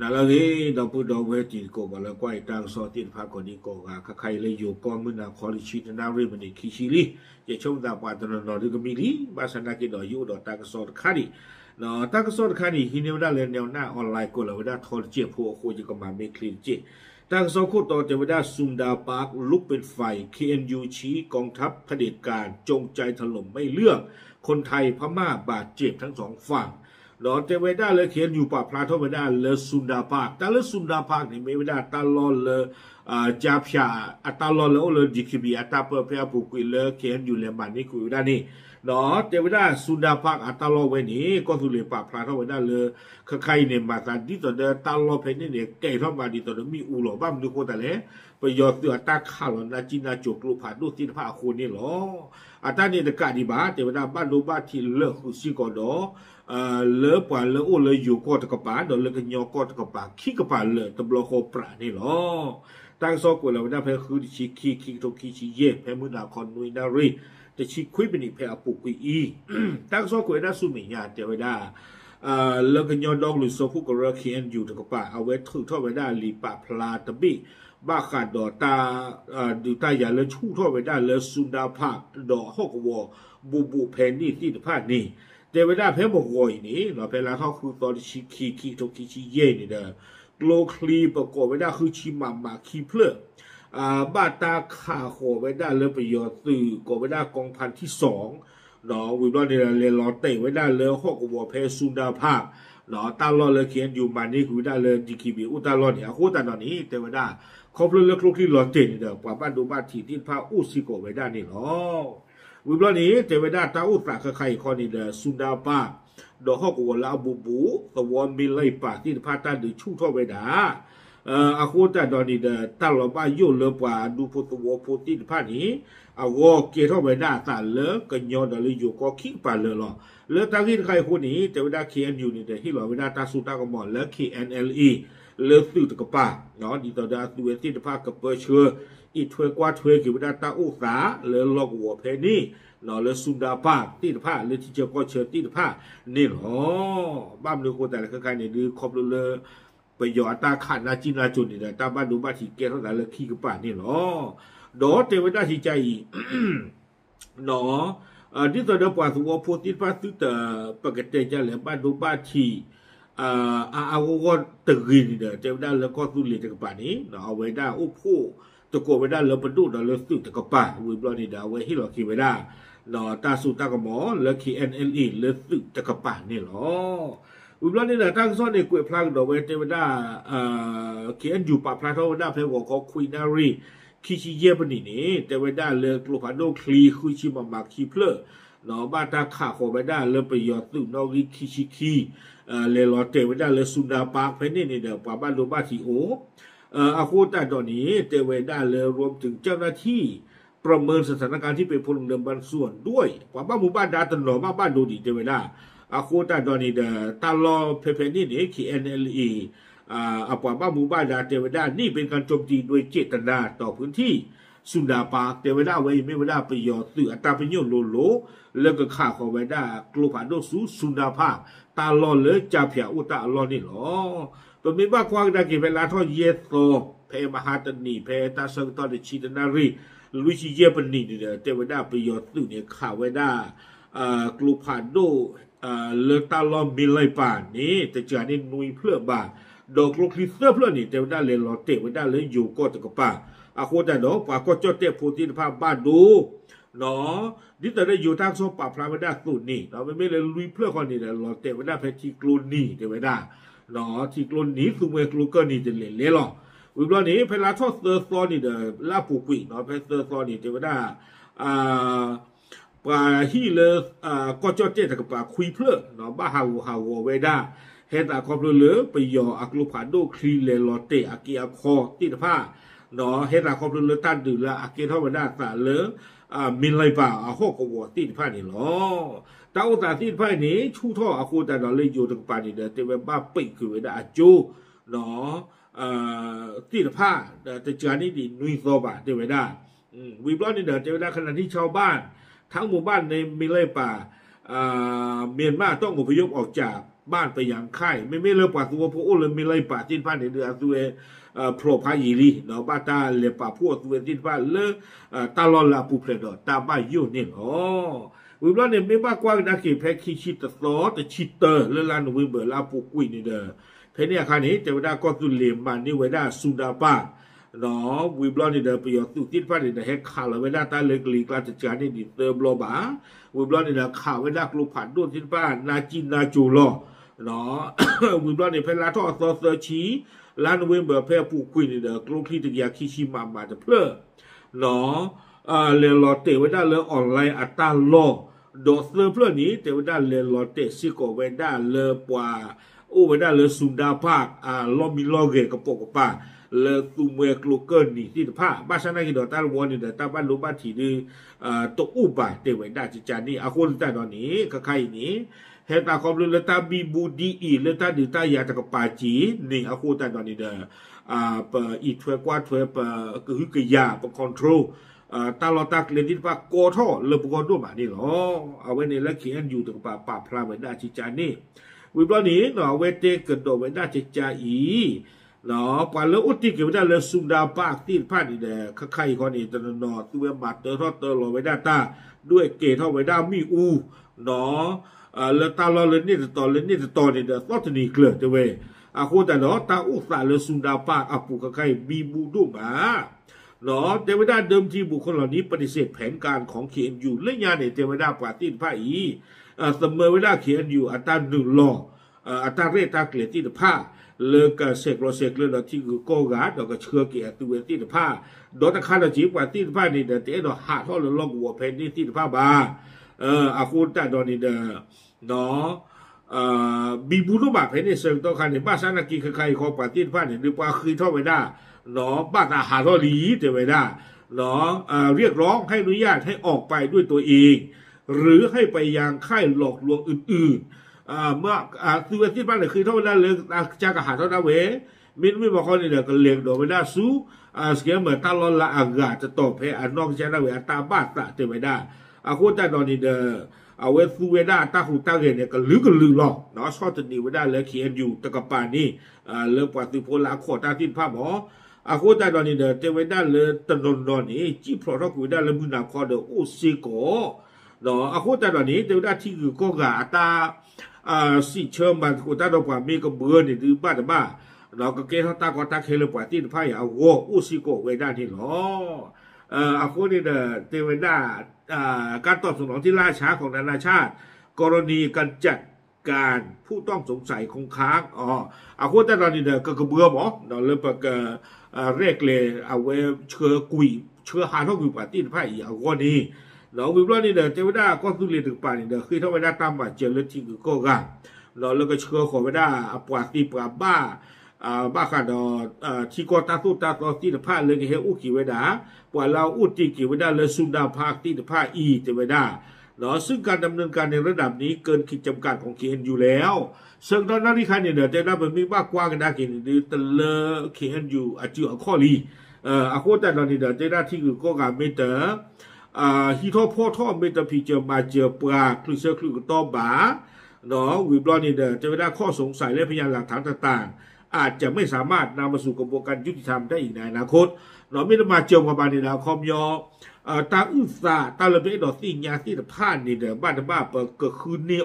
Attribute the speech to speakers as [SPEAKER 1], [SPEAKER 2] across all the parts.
[SPEAKER 1] นั่นละที่เราพูดเราเวทีก็บอกแล้วก็ไอ้ทางสอตินพาคนนี้ก็ใครเลยอยู่ก็มันคอลิชิตนาเรื่องมันนี่คิชิลีจะชมดาวปาตนนอร์ก็มีลีบาสนากิดอยู่ดอตากสอดขาดีเนาะตากสอดขาดีที่เนี่ยได้เลยแนวหน้าออนไลน์ก็เลยได้ทอลเจ็บหัวโคจะก็มาไม่คลีนเจตากสอดคู่ต่อจะได้ซุมดาปาร์คลุกเป็นไฟ KNU ชี้กองทัพเผด็จการจงใจถล่มไม่เลือกคนไทยพม่าบาดเจ็บทั้งสองฝั่งหลอเจเวด้าเลยเขียนอยู่ป่าพลาทเวด้าเลสุนดาภาคแต่เลสุนดาภาคนี่ไม่ได้ตลอดเลยจับชาตลอดเลยโอเลยดิคิบีตาเปอร์เพียบุกุยเลยเขียนอยู่เลมันนี่คุยด้านนี้หลอเจเวด้าสุนดาภาคตลอดเวนี้ก็สุเลยป่าพลาทเวด้าเลยใครเนี่ยมาตาดิตัวเดตลอดเพนเนี่ยแก่ท้องมาดิตัวเดมีอูหล่อบ้ามดูโคแต่เลยประโยชน์ตัวตาข่าวนาจินาจุกลูกผ่านดูที่ภาคคนนี่หรอตาเนี่ยตะการดีบ้าเจเวด้าบ้านดูบ้านที่เลิกคุชิกอดอเลอป่าเลอโอเลอยู่ก็ตะกป่าดอเลกันยอก็ตะกป่าขี้กป่าเลอตะบลโคปรานี่หรอตั้งซอกกูแล้วนะเพอคือชิขี้โตขี้ชิเย่เพมุนาคอนนุยนารีแต่ชิคุยเป็นอีเพอปุกุยตั้งซอกกูน่าสุมิญาเจวดาเลกันยอดองหรือโซฟุกเรเคียนอยู่ตะกป่าเอาไว้ถือท่อไว้ได้ลีปะพลาตบีบ้าขาดดอตาดูตาอย่าเลชู่ท่อไว้ได้เลสุนดาภาคดอฮอกวอบูเพนนี่ที่ภาคนี่เจเวด้าเพบอกว่าอย่างนี้เราเป็นแล้วเขาคือตอนชิคีโตคิชิเย่นี่เด้อโกลคลีประกอบไว้ได้คือชิมาคีเพลบ้าตาขาโคไว้ได้เลยประโยชน์สื่อก็ไว้ได้กองพันที่สองเนาะวิบลอนี่เรียนรอเตะไว้ได้เลยหอกวัวเพซุนดาภาคเนาะตาลอเลยเขียนอยู่มานี่คือได้เลยดิคิบีอุตาลอเนี่ยโคตรตอนนี้เจเวด้าเขาเลือกลูกที่รอเตะนี่เด้อป่าบ้านดูบ้านที่ที่พาอุซิโกไว้ได้นี่เนาะวิบลอนี้เจเวด้าตาอุตราใครคอนี่เด้อซุนดาภาคดอกฮอกวัวลาบูตะวันมีไล่ป่าที่พาตาดูชู่ท่อไว้ด้าอาโคตรตอนนี้เด้อตาลอบ้าโยเลป่าดูโพตวัวโพติพานี้อาวอเกท่อไว้ด้าตาเลกันยอดเลยอยู่ก็คิดป่าเลยหรอเลตากินใครคนนี้เจเวด้าเคียนอยู่นี่เด้อที่หล่อไว้ด้าตาสุตากมอนและ KNLE เลสื่อตะกป่าเนาะดีต่อดาดูเวทีภาคกับเปอร์เชอร์อีถวยกว่าถวยกิวดาตาอุสาเลลอกวัวเพนี่เนาะเลสุนดาภาคตีนผ้าเลที่เจ้าก็เชิญตีนผ้านี่หรอบ้านดูคนแต่ละใครเนี่ยดูครบเลยไปหยอดตาขาดนาจินาจุนนี่แหละตาบ้านดูบ้านที่เกศเท่าไหร่เลยขี้กระป๋านี่หรอดอเทวดาที่ใจเนาะที่ตัวเดียวกว่าตัวโพธิฟ้าสุดปกติจะเหลือบ้านดูบ้านที่เอาก็ตึกรีนี่เด้อเจ้าด้านแล้วก็สุริตะกป่านี้เนาะเอาไว้ได้อุผู้ตะโกไว้ได้แล้วบรรดุเราเลยสุตะกป่าวิบลอนี่เด้อไว้ให้เราขี่ไว้ได้เนาะตาสุตากหมอแล้วขี่ NLE เลยสุตะกป่านี่หรอวิบลอนี่เด้อตั้งซ่อนในกล้วยพลางดอกไว้เจ้าด้าขี่อันอยู่ป่าพลาทว่าได้เพลว่าเขาคุยนารีคิชิเย่ปนี่นี่เจ้าด้าเลยกลุ่มพันโดคลีคุยชิมาคีเพลเนาะบ้านตาขาโคไว้ได้เลยประโยชน์สุนอริคิชิคีเลลอเตไว้ได้เลยสุนดาปาร์คเพนนี่นี่เดี๋ยวป่าบ้านโลบ้าทีโออาคูตาตอนนี้เตไว้ได้เลยรวมถึงเจ้าหน้าที่ประเมินสถานการณ์ที่เป็นพลเมืองบางส่วนด้วยป่าบ้านหมู่บ้านดาตันหล่อบ้านดูดีเตไว้ได้อาคูตาตอนนี้เดี๋ยวตาลอเพนนี่นี่คือ NLE ป่าบ้านหมู่บ้านดาเตไว้ได้นี่เป็นการโจมตีโดยเจตนาต่อพื้นที่สุนดาปาเตไว้ได้ไว้ไม่ไว้ได้ประโยชน์สื่ออัตราประโยชน์โลแล้วก็ข่าของไว้ได้กลุ่มผ่านโดสูสุนดาภาตาลอเลยจ่าเพียอุตาลอนี่หรอตัวมีบ้าควางได้กี่เวลาท่อเยสโตเพมหาตนีเพตาสังตอนชิตนารีลุชิเยปนีเนี่ยเตไว้ได้ประโยชน์สื่อเนี่ยข่าไว้ได้กลุ่มผ่านโดเลตาลอมิไลป่านนี้แต่จากนี้นุยเพื่อบาดอกลูกคริสเตอร์เพื่อนี่เตไว้ได้เลยรอเตไว้ได้เลยอยู่ก็ตะกป่าอาโคแต่เนาะป่าก็เจ้าเตะพูดที่ภาพบ้านดูเนาะดิแต่ได้อยู่ทางโซป่าพลาไม่ได้สูตรนี่เราไม่เลยลุยเพื่อคนนี้แต่เราเตะไม่ได้เพชรกลูนี่เตะไม่ได้เนาะที่กลูนี่คือเมื่อกลูก็นี่จะเล่นเล่หรอวิบลอนี้เพลาทอสเตอร์ซอนี่เดลาปูกุยเนาะเพสเตอร์ซอนี่เตะไม่ได้ป่าฮีเลก็เจ้าเตะกับป่าคุยเพื่อเนาะบ้าฮาวเวด้าเฮตาคอมเลือไปยออักลูผาโดคลีเลลอเตอากิอาคอติดผ้าเนาะเฮตาคอมเลือตันดือละอากิเท่ามาได้สาเลมินไลป่าอาโคกวัวติดผ้านี่หรอแต่อุตสาห์ติดผ้านี้ชู่ท่ออาคูแต่เราเลยอยู่ตรงป่านี่เด้อเตว่าบ้าปิคือเวด้าจูเนาะติดผ้าแต่เจอนี่ดีนุยโซบะเตว่าได้วิบลอนี่เด้อเตว่าได้ขณะที่ชาวบ้านทั้งหมู่บ้านในมินไลป่า เมียนมาต้องอพยพออกจากบ้านไปอย่างค่ายไม่เลิกป่าตัวพวกโอ้เลยไม่เลยป่าจินพันในเดือนตัวโปรพายีรีเนาะบ้าตาเลป่าพวกตัวจินพันเลตาลอลาปูเพลดตาบ้ายุ่นี่อ๋อวิบลาเนี่ยไม่บ้ากว้างนักเก็บแพ็กชิตซอแต่ชิตเตอร์เลลานวิเบอร์ลาปูกุยนี่เด้อเพเนี่ยคราวนี้แต่เวลาก็ตุเลียมมันนี่เวลาสุดาป้าเนาะวิบลาเนี่ยเด้อไปยอดตุจินพันเนี่ยเฮกข่าวเวลาตาเล็กลีกลาจัดการนี่ดิเติมโลบาวิบลาเนี่ยข่าวเวลากลุ่มผ่านด้วนจินป้านาจินนาจูโลเนาะวิบลาเนี่ยเพลาทอซอเซอร์ชีลานวิเบอร์เพปูกุยนี่เด้อกลุ่มที่ตะยาคิชิมาจะเพลเนาะเลลอเตเวด้าเลออนไลน์อัตตาโลดอสเลเพลนี้เตเวด้าเลลอเตซิโกเวด้าเลปวาโอเวด้าเลสุนดาภาคลอมิลอเกกปกปาเลตุเมกลูเกินนี่ที่ภาบ้านฉันนั่งกินดอตาลวนนี่เดตาบ้านลูบ้านถีดือตกอุบะเตเวด้าจิจานี่อาคนตาตอนนี้ก็ใครนี้เฮตาคอมเลตาบีบูดีอีเลตาดิตายาตะกปาจีนี่อาคนตาตอนนี้เดปอีทเวกว่าทเวปกึกยาปคอนโทรลตาลอตักเลดิปาโกท่อเลปกอดูมานี่หรอเอาไว้ในละเขียนอยู่ตรงป่าพระเวด้าจิจานี่วิบลานี้เนาะเวเตกระโดดเวด้าจิจาอีเนาะปาเลอุติเกเวด้าเลสุดาปากที่พานี่เด้อใครคนนี้ตนนอตัวบัตเตอร์ทอเตอร์ลอเวด้าตาด้วยเกท่อเวด้ามีอูเนาะเลตาลอเลนี่ตอนี่เด้อตอตนี่เกลือเจเวอาโคแต่เนาะตาอุสาเลสุดาปากอปุใครมีบูดูมาเนาะเทวดาเดิมทีบุคคลเหล่านี้ปฏิเสธแผนการของเขียนอยู่และยาเนี่ยเทวดาปาตินพระอีเสมอเวลาเขียนอยู่อัตราหนึ่งล้ออัตราเรตาเกลียติดผ้าเลิกเสกเรื่องที่คือโกกาดอกเชื่อเกียรติติดผ้าดอกตะคาดจีบว่าติดผ้านี่เดี๋ยวเราหาท่อเราลองหัวเพนนี่ติดผ้าบาอาคุณแต่ดอนนี่เนาะบีบูรุบาเพนนี่เสกตัวคันเนี่ยบ้านสันนักกีใครของปาตินผ้าเนี่ยหรือว่าคือท่อไปได้เนาะบ้านอาหารรอดีเทวดาเนาะเรียกร้องให้อนุญาตให้ออกไปด้วยตัวเองหรือให้ไปยังค่ายหลอกลวงอื่นๆเมื่อตัวที่บ้านเนี่ยคือเท่านั้นเลยจากอาหารเท่านั้นเว้มินไม่บอกคนนี่เดี๋ยวก็เลี้ยงโดยไม่ได้สู้สเกมเหมือนตลอดละอากาศจะตอบให้นอกจากนั้นเว้ตาบ้านตาเทวดาคุณตาตอนนี้เด้อเอาเวสูเวดาตาหูตาเกเนี่ยก็ลือหลอกเนาะชอบจะหนีเวดาเลยเขียนอยู่ตะกปานี่เลิกปฏิพลละขอตาทิ้นผ้าหมออาโคตาดอนี่เดเทวดาเลตนนนนี่จีพรอรักวิดาเลมุนาคอเดโอซิโกเนาะอาโคตาดอนี่เทวดาที่คือก็กาตาสิเชิญมันโคตาดอกว่ามีก็เบื่อนี่ดื้อบ้าเนาะก็เกทตาก็ตาเคลปว่าที่ไพ่เอาโวโอซิโกเวดานี่หรออาโคนี่เดเทวดาการตอบสนองที่ล่าช้าของนานาชาติกรณีการจัดการผู้ต้องสงสัยคงค้างอาโคตาดอนี่เดก็เบื่อหมอเนาะเลยปะเรียกเลยเอาไว้เชื้อกุยเชื้อหาเท่ากุยป่าตีนไผ่เอาก้อนนี้เราวิบล้อนี่เด้อเทวดาก็คือเรียนถึงป่านี่เด้อคือถ้าไม่ได้ตามมาเจริญที่คือก็กันเราแล้วก็เชื้อของไม่ได้ป่าตีป่าบ้าขาดที่ก็ตาสู้ตาต่อตีนผ้าเลยก็เฮอุกิเวดาป่าเราอุติกิเวดาเลยสุดาภาคตีนผ้าอีเทวดาเนาะซึ่งการดำเนินการในระดับนี้เกินขีดจำกัดของเขียนอยู่แล้วซึ่งตอนนั้นที่คันเนี่ยเดี๋ยวจะได้เป็นมีบ้ากว้างกันได้กินหรือตะเลเขียนอยู่อาจจะข้อลีอาโคแต่ตอนนี้เดี๋ยวจะได้ที่คือก็การไม่เตอฮิโทพ่อท่อไม่ตะพีเจอมาเจอปลาคลุเซอร์คลุกต้อบาเนาะวิบลอนี่เดี๋ยวจะได้ข้อสงสัยและพยานหลักฐานต่างๆอาจจะไม่สามารถนำมาสู่กระบวนการยุติธรรมได้อีกในอนาคตเนาะไม่ต้องมาเจอกับบ้านนี่แล้วคอมยอตาอุตสาตาเลเบดอสิ่งยาที่ตะพานนี่เดี๋ยวบ้านบ้าเปิดเกิดคืนนี่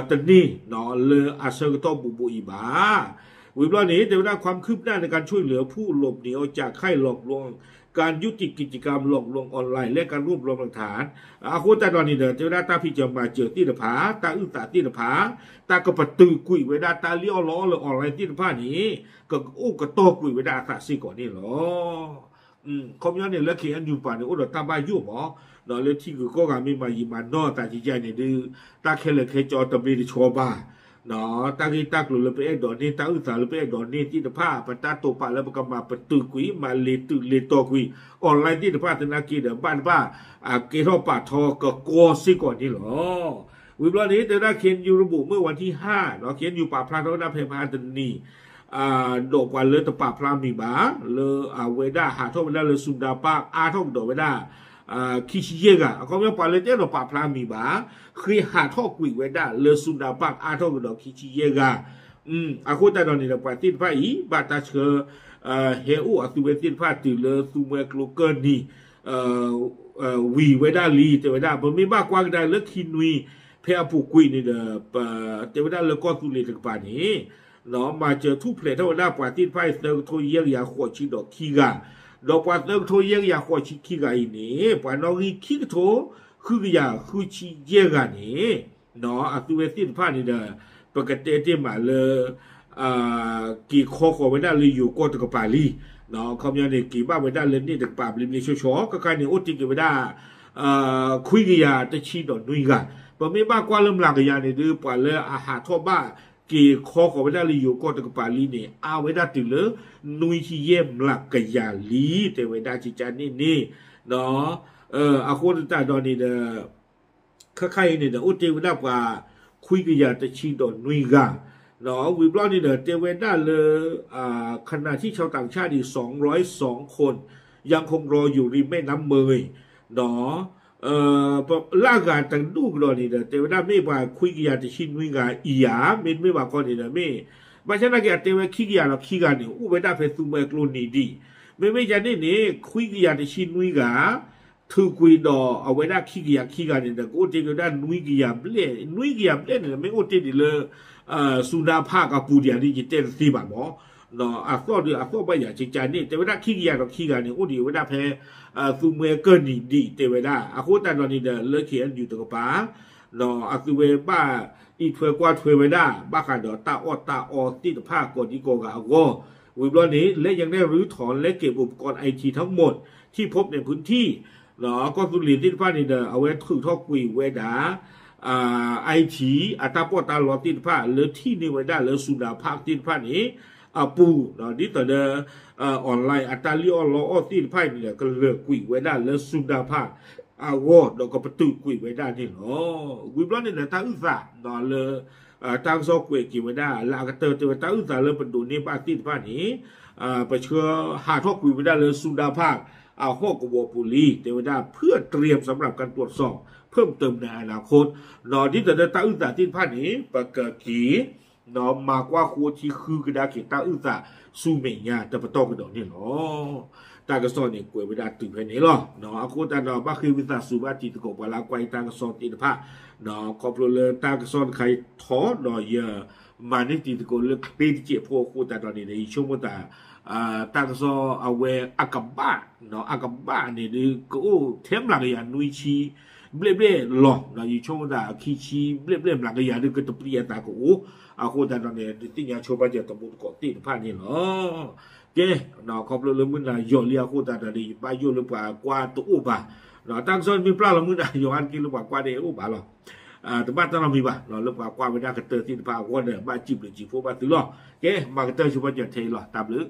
[SPEAKER 1] ตอนนี้เนาะเลอาเซอร์ก็ต้องบุอีบาวิบล้อนี้จะได้ความคืบหน้าในการช่วยเหลือผู้หลบหนีออกจากค่ายหลอกลวงการยุติกิจกรรมหลอกลวงออนไลน์และการรวบรวมหลักฐานอาโคตาตอนนี้เดี๋ยวจะได้ตาพิจารณาเจอที่ตะผาตาอึตาที่ตะผาตากระปตือกุยเวดาตาเลี้ยวล้อเลยออนไลน์ที่ตะผานี้ก็โอ้กระโตกุยเวดาตาซีก่อนนี่หรอคอมยอนเนี่ยแล้วเขียนอยู่ป่านเนี่ยโอ้เดี๋ยวตาบ้ายุ่งหรอเนาะเลยที่คือก็การมีมายิมานอตาจีใจเนี่ยดื้อตาเคลเคจอตะบีดิชัวบ้าเนาะตากีตากลุเลยไปดอนนี่ตาอุตสาเลยไปดอนนี่ที่ตะผ้าปตาโตปะแล้วก็มาปตุกุยมาเลตกุยออนไลน์ที่ตะผ้าตนากีเดบ้านบ้าเกทอปะทอก็กอซิก่อนนี่หรอวิบลานี้แต่ได้เขียนอยู่ระบุเมื่อวันที่5เนาะเขียนอยู่ป่าพระโนนาเพมาตันนี่ดอกวันเลตป่าพระมีบาเลเวด้าหาท่อเวด้าเลสุดาปากท่องดอกเวด้า คิชิเยกะก็ไม่ปาเลเตเราปาพลามีบ้าเคยหาท่อกุยไว้ได้เลสุดาปักอาท่อกุดอกคิชิเยกะอาคุตาดอนนี่เราปาติดฟ้าอีบาตาเชเฮอูอัตุเวติดฟ้าติเลสุเมกลูเกอร์นี่วีไว้ได้ลีแต่ไว้ได้ผมไม่บ้ากว้างได้เลิกคินุยเพื่อผูกกุยนี่เด้อแต่ไว้ได้เลิกก็สุริตกป่านี้เนาะมาเจอทุกเพลทเท่านั้นปาติดฟ้าเซอร์โทเยียยาขวดชิดอกขี้กาดอกปาเซอร์โทเยียขวดชิขี้กาอีนี่ปานอรีขี้โทคือยาคือชิเยกานี่เนาะอัตุเวติดฟ้านี่เด้อปกติที่มาเลยกี่ข้อไว้ได้เลยอยู่ก็ตะกปาลีเนาะคำยันเนี่ยกี่บ้าไว้ได้เลยนี่ตะกปาลิมนี่ชัวก็การเนี่ยอุติกี่ไว้ได้คุยกี่ยาตะชีดอนนุยกันพอไม่บ้ากว่าเริ่มหลักกี่ยาเนี่ยดูป่าเลยอาหารทั่วบ้ากี่ข้อไว้ได้เลยอยู่ก็ตะกปาลีเนี่ยเอาไว้ได้ติดเลยนุยที่เยี่ยมหลักกี่ยาลีแต่ไว้ได้จิจานี่เนาะอาคนตาดอนนี่เด้อใครเนี่ยเด้ออุติไว้ได้กว่าคุยกี่ยาตะชีดอนนุยกันเนาะวิบลอนี่เด้อเตเวด้าเลยขณะที่ชาวต่างชาติอีก202 คนยังคงรออยู่ริมแม่น้ำเมยเนาะล่ากาต่างดูกรอนี่เด้อเตเวด้าไม่ว่าคุยกิยาจะชินวิงาอียาไม่ว่าก่อนนี่เด้อไม่มาชนะแกเตเวคิกิยาเราคิกันนี่อุเวด้าเฟซุเมกลูนีดีไม่จะนี่คุยกิยาจะชินวิงาถือกุยดอเอาไว้ได้คิกันนี่เด้อกูเตเวด้านุยกิยาเปล่เนี่ยไม่โอเตดิเลยสุดาภาคกับปูเดียนี่จะเต้นซีบะหมอเนาะอักษรเดียวอักษรไปอย่างจริงจังนี่แต่เวลาขี้ยาเราขี้กันนี่อุดิเวลาแพ้ซูเมเกอร์นี่ดีแต่เวลาอาคุตานนี่เดเลิกเขียนอยู่ตรงป่าเนาะอักเวบ้าอีเทวกว่าเทวดาบ้าขันเดอตาออติดภาคกดอีโกกับอโกวิบลอนี้และยังได้รื้อถอนและเก็บอุปกรณ์ไอทีทั้งหมดที่พบในพื้นที่เนาะก็สุรินทร์ที่ฟ้านี่เดเอาไว้ถือท่อกุยเวดาไอทีอัตราปอตาลอติดผ้าหรือที่นี่ไว้ได้หรือสุดาภาคติดผ้านี้ปูเนาะนี่ต่อเดออนไลน์อัตราลีออนลอติดผ้านี่แหละก็เลือกกุยไว้ได้หรือสุดาภาควอดแล้วก็ประตูกุยไว้ได้นี่เนาะกุยบล้อนี่นะทางอุตสาห์เนาะเลยทางซอกกุยกี่ไว้ได้ลากระเตอร์ตัวทางอุตสาห์เลยประตูนี่ป้าติดผ้านี้ไปเชื่อหาท่อกุยไว้ได้หรือสุดาภาคห้องกบปุรีเทวดาเพื่อเตรียมสำหรับการตรวจสอบเพิ่มเติมในอนาคตนอที่แต่ตาอึ้งตาที่ผ้านี้ปากกีนอมากว่าควที่คือกระดาษเขียนตาอึ้งตาสู้เมียแต่ประตอกระดอกนี่เนาะตากระสอนเนี่ยกวยเวลาตื่นภายในหรอเนาะอากูตาเนาะบ้าคือวิสาสูบาจิตกบเวลากวยตากระสอนติดผ้าเนาะครอบครัวเลยตากระสอนใครท้อเนาะเยอะมาในติดกบเลือกตีเจ็บพวกกูตาตอนนี้ในช่วงตาตากระสอนเอาไว้อากาบ้าเนาะอากาบ้าเนี่ยก็เทมหลักอย่างนุยชีเบลหลอกเราอยู่ช่วงนั้นคิชีเบลหลังก็อย่างนี้ก็ต้องเปลี่ยนตากูอาคนแต่ตอนนี้ที่ยังโชว์ปัจจัยต้องมุดเกาะตีนผ่านนี่เนาะเจ้เนาะขอบเลยมึงนะยอดเลี้ยคนแต่ตอนนี้ไปยอดหรือเปล่ากว่าตัวอุบะเนาะตั้งโซนมีปลาละมึงนะยอดกินหรือเปล่ากว่าเดียวอุบะหรอแต่บ้านตอนเรามีบ้านเราหรือเปล่ากว่าไม่ได้กระเตอร์ตีนผ่าวันเนี่ยบ้านจีบหรือจีบพวกบ้านตื้อหรอเจ้มากระเตอร์โชว์ปัจจัยเทหรอตามหรือ